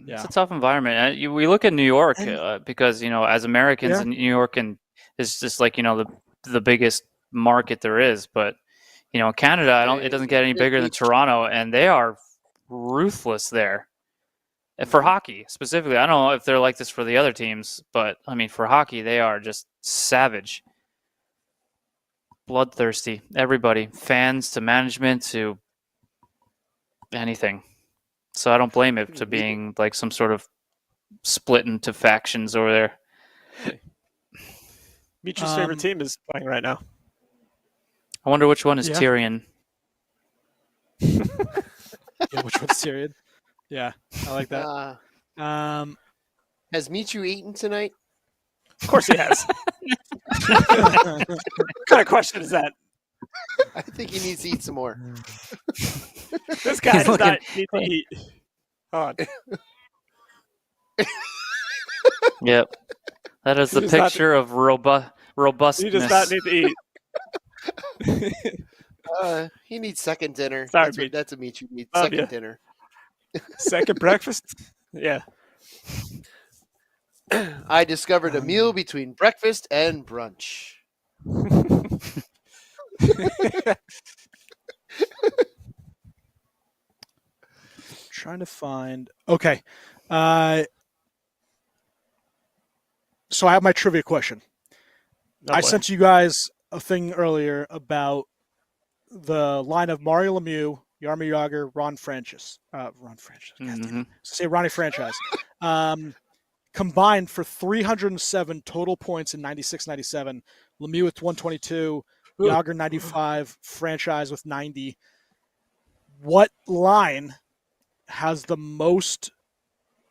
Yeah. It's a tough environment. We look at New York And- because as Americans, Yeah. in New York is just like the biggest market there is. But Canada, it doesn't get any bigger than Toronto, and they are ruthless there. For hockey specifically, I don't know if they're like this for the other teams, but I mean for hockey, they are just savage, bloodthirsty. Everybody, fans to management to anything. So I don't blame it to being like some sort of split into factions over there. Michu's favorite team is playing right now. I wonder which one is Yeah. Tyrion. Yeah, which one's Tyrion? Yeah, I like that. Has Michu eaten tonight? Of course he has. What kind of question is that? I think he needs to eat some more. This guy He's does not looking- need to eat. Hold on. Yep. That is the He does not- picture of robustness. He does not need to eat. He needs second dinner. Sorry, that's, Pete. that's a Michu needs. Oh, Second yeah. dinner. Second breakfast? Yeah. I discovered a meal between breakfast and brunch. Trying to find. Okay. So I have my trivia question. Oh, I boy. sent you guys a thing earlier about the line of Mario Lemieux, Jaromir Jagr, Ron Francis. Ron Francis. God damn it. Mhm. Say Ronnie Franchise. Combined for 307 total points in 96-97. Lemieux with 122, Jagr 95, Franchise with 90. What line has the most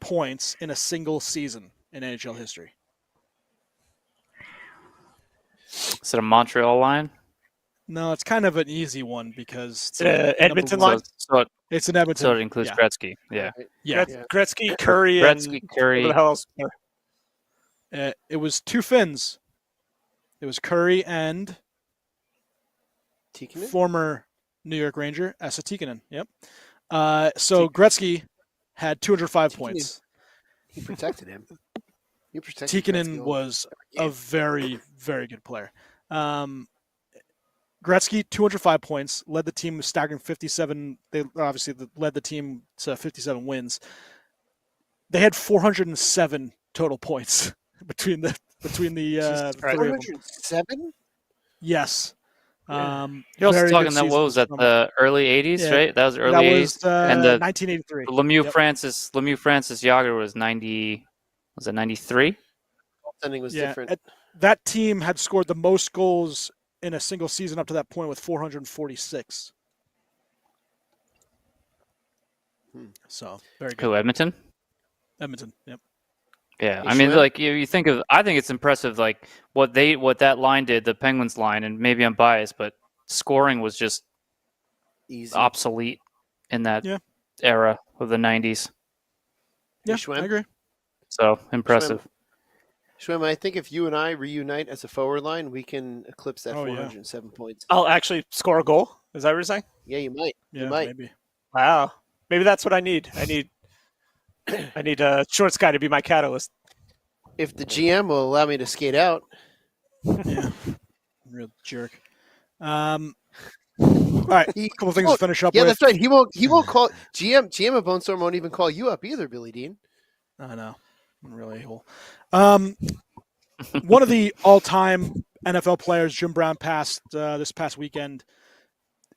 points in a single season in NHL history? Is it a Montreal line? No, it's kind of an easy one because it's Edmonton number line? one. So It's an Edmonton. it includes yeah. Gretzky. Yeah. Yeah. Gretzky, Curry, Gretzky, and Curry. whatever the hell else? It was two Finns. It was Curry and Tikkanen? former New York Ranger Esa Tikkanen. Yep. So Gretzky had 205 Tikkanen. points. He protected him. You protected Gretzky Tikkanen was a very, very good player. Gretzky, 205 points, led the team with staggering 57. They obviously led the team to 57 wins. They had 407 total points between the three of them. 407? Yes. Yeah. You're also very talking good that, what season was that, from- the early 80s, Yeah, right? That was early that 80s. was And the 1983. Lemieux Yep. Francis Yager was 90. Was it 93? Goaltending was Yeah, different. that team had scored the most goals in a single season up to that point with 446. So very good. Who, Edmonton? Edmonton. Yep. Yeah, Hey, I mean, Schwinn? like you think of, I think it's impressive, like what that line did, the Penguins line, and maybe I'm biased, but scoring was just Easy. obsolete in that Yeah. era of the 90s. Yeah, Schwinn? I agree. So impressive. Schwinn, I think if you and I reunite as a forward line, we can eclipse that Oh, yeah. 407 points. I'll actually score a goal. Is that what you're saying? Yeah, you might. Yeah, You might. maybe. Wow. Maybe that's what I need. I need a shorts guy to be my catalyst. If the GM will allow me to skate out. Yeah. Real jerk. All right, a couple things to finish up Yeah, with. that's right. He won't call GM of Bone Storm won't even call you up either, Billy Dean. I know. I'm really a-hole. One of the all-time NFL players, Jim Brown, passed this past weekend.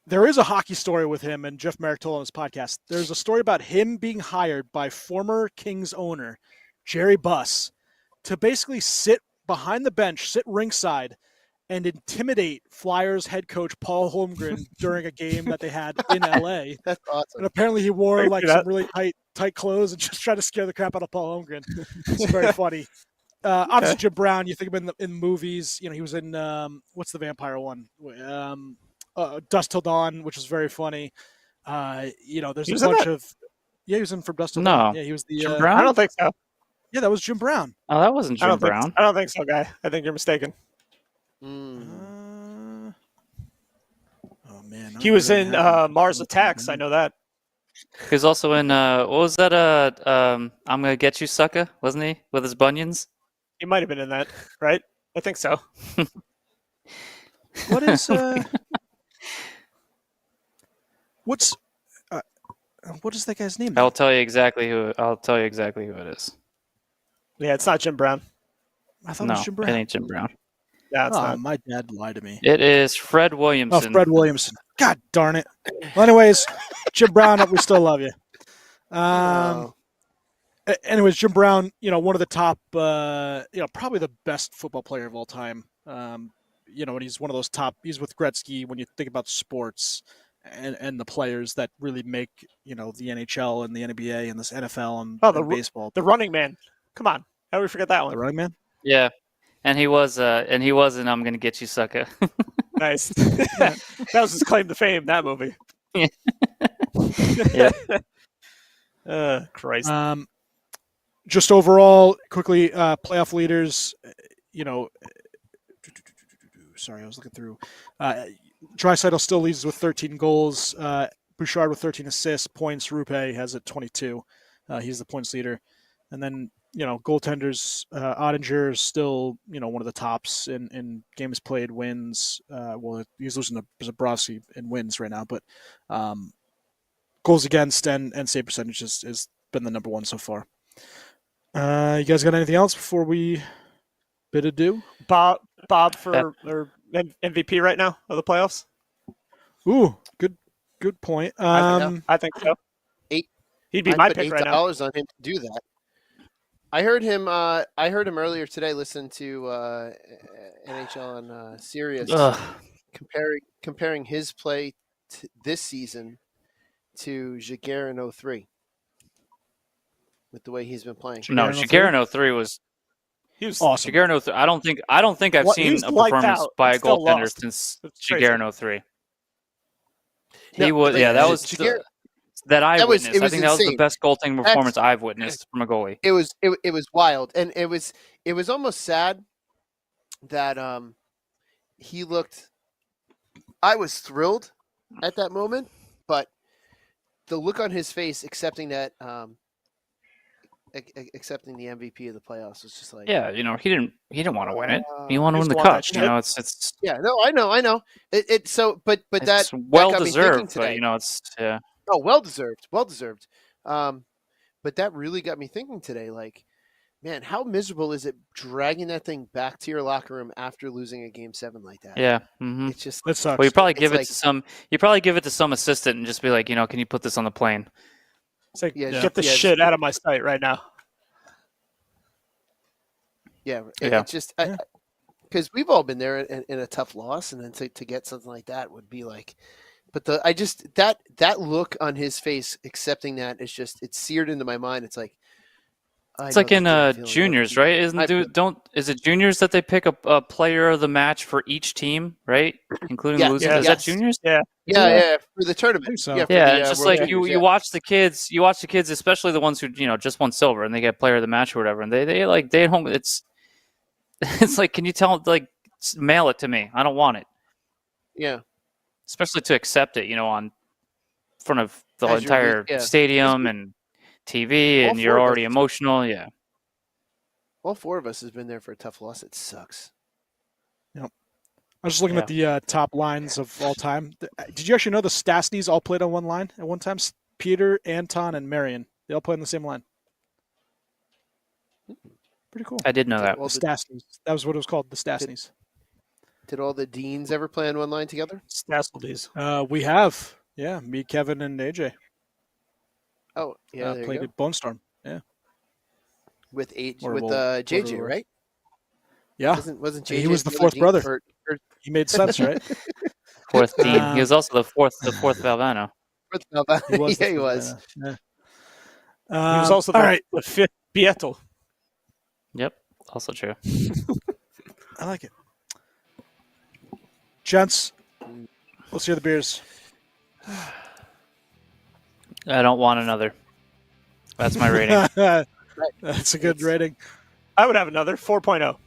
There is a hockey story with him, and Jeff Merrick told on his podcast. There's a story about him being hired by former Kings owner Jerry Buss to basically sit behind the bench, sit ringside, and intimidate Flyers head coach Paul Holmgren during a game that they had in LA. That's awesome. And apparently he wore I like see some that. really tight clothes and just tried to scare the crap out of Paul Holmgren. It's very funny. Obviously, Jim Brown, you think of him in movies. You know, he was in what's the vampire one? Dusk Till Dawn, which was very funny. You know, there's He a was in bunch that? of he was in From Dusk Till No. Dawn. Yeah, he was the Jim Brown? I don't think so. Yeah, that was Jim Brown. Oh, that wasn't Jim Brown. I don't think so, guy. I think you're mistaken. Mm. Oh man, He was in Mars Attacks. I know that. He was also in what was that? I'm gonna get you, sucker, wasn't he? With his bunions. He might have been in that, right? I think so. What is what is that guy's name? I'll tell you exactly who it is. Yeah, it's not Jim Brown. I thought it No, was Jim it Brown. ain't Jim Brown. Yeah, it's Oh, not. my dad lied to me. It is Fred Oh, Williamson. Fred Williamson. God darn it. Well, anyways, Jim Brown, we still love you. Anyways, Jim Brown, you know, one of the top, probably the best football player of all time. You know, and he's one of those top. He's with Gretzky when you think about sports and the players that really make, you know, the NHL and the NBA and this NFL and baseball. The running man. Come on. How do we forget that one? The running man. Yeah, and he was in I'm gonna get you, sucker. Nice. That was his claim to fame, that movie. Yeah. Christ. Just overall, quickly, playoff leaders, you know, sorry, I was looking through. Draisaitl still leads with 13 goals. Bouchard with 13 assists. Points, Rupe has at 22. He's the points leader. And then, you know, goaltenders, Ottinger is still, you know, one of the tops in games played, wins. Well, he's losing to Zabrowski in wins right now, but goals against and save percentage has been the number one so far. You guys got anything else before we bid adieu? Bob for MVP right now of the playoffs? Ooh, good point. I think so. He'd be my I'd put pick right now. $8 on him to do that. I heard him earlier today. Listen to NHL on Sirius comparing his play this season to Jaguar in 03 with the way he's been playing. No, Jaguar in 03 was He was awesome. Jaguar in 03. I don't think I've What, he seen was a lights performance out, by a but still goaltender lost. since That's Jaguar crazy. in 03. No, He was, but yeah, that was Jaguar- that I That was- witnessed. it I was think that was the insane. best goaltending performance I've witnessed from a goalie. It was wild, and it was almost sad that he looked. I was thrilled at that moment, but the look on his face accepting that, accepting the MVP of the playoffs was just like, Yeah, he didn't want to win it. He wanted to He win the just wanted cup. that shit. It's yeah, no, I know. It so, but it's that well got me thinking deserved, but today. it's yeah. Oh, well deserved. But that really got me thinking today. Like, man, how miserable is it dragging that thing back to your locker room after losing a game 7 like that? Yeah. Mm-hmm. It's just That sucks. Well, you probably it's give it like- to some. You probably give it to some assistant and just be like, can you put this on the plane? It's like, Yeah, get the yeah, shit out of my sight right now. yeah, Yeah. it's just because we've all been there in a tough loss, and then to get something like that would be like. But that look on his face accepting that is just it's seared into my mind. It's like It's like in juniors, right? Is it juniors that they pick a player of the match for each team, right? Including Yeah, losing. yeah, Is that yes. juniors? Yeah, for the tournament. think so. Yeah, for Yeah, the, it's just World like Juniors, you watch the kids, especially the ones who just won silver and they get player of the match or whatever, and they at home. It's like, can you tell mail it to me? I don't want it, Yeah, especially to accept it, on front of the As you're entire yeah. stadium and TV, All and four you're of already us. emotional. Yeah, all 4 of us has been there for a tough loss. It sucks. I was just looking at the top lines of all time. Did you actually know the Stastnys all played on one line at one time? Peter, Anton, and Marion. They all played on the same line. Pretty cool. I did know that. Well, The Stastnys. That was what it was called, the Stastnys. Did all the deans ever play on one line together? Snassledes. We have. Yeah, me, Kevin, and AJ Oh, yeah, there played you go. at Bone Storm. Yeah. With Or JJ, whatever. right? Yeah. Wasn't He JJ was the other fourth dean? brother. Or He made sense, right? Fourth dean. He was also the fourth Valvano. He was. Yeah, he was. Yeah. He was also all right. the fifth Beatle. Yep, also true. I like it. Gents, let's hear the beers. I don't want another. That's my rating. That's a good rating. I would have another 4.0.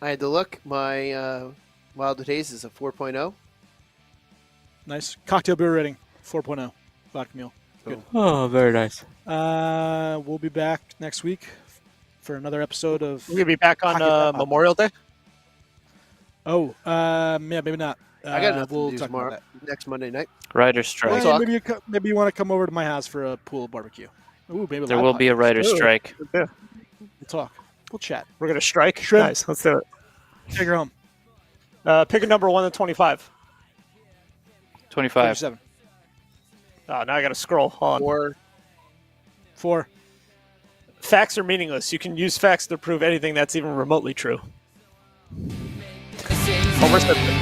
I had to look. My Wilder Haze is a 4.0. Nice. Cocktail beer rating, 4.0. Vodka mule. Good. Oh, very nice. We'll be back next week for another episode of. We're going to be back on Memorial Day. Oh, yeah, maybe not. I got nothing we'll to do talk tomorrow. about Next Monday night. Writer's strike. We'll talk. Maybe you want to come over to my house for a pool barbecue. Ooh, maybe There will be a writer's Ooh. strike. Yeah. We'll talk. We'll chat. We're going to strike. Shrimp. Nice. Let's do it. Take her home. Pick a number 1 to 25. 25. 37. Oh, now I got to scroll. Hold on. Or 4. Facts are meaningless. You can use facts to prove anything that's even remotely true. Homer Simpson.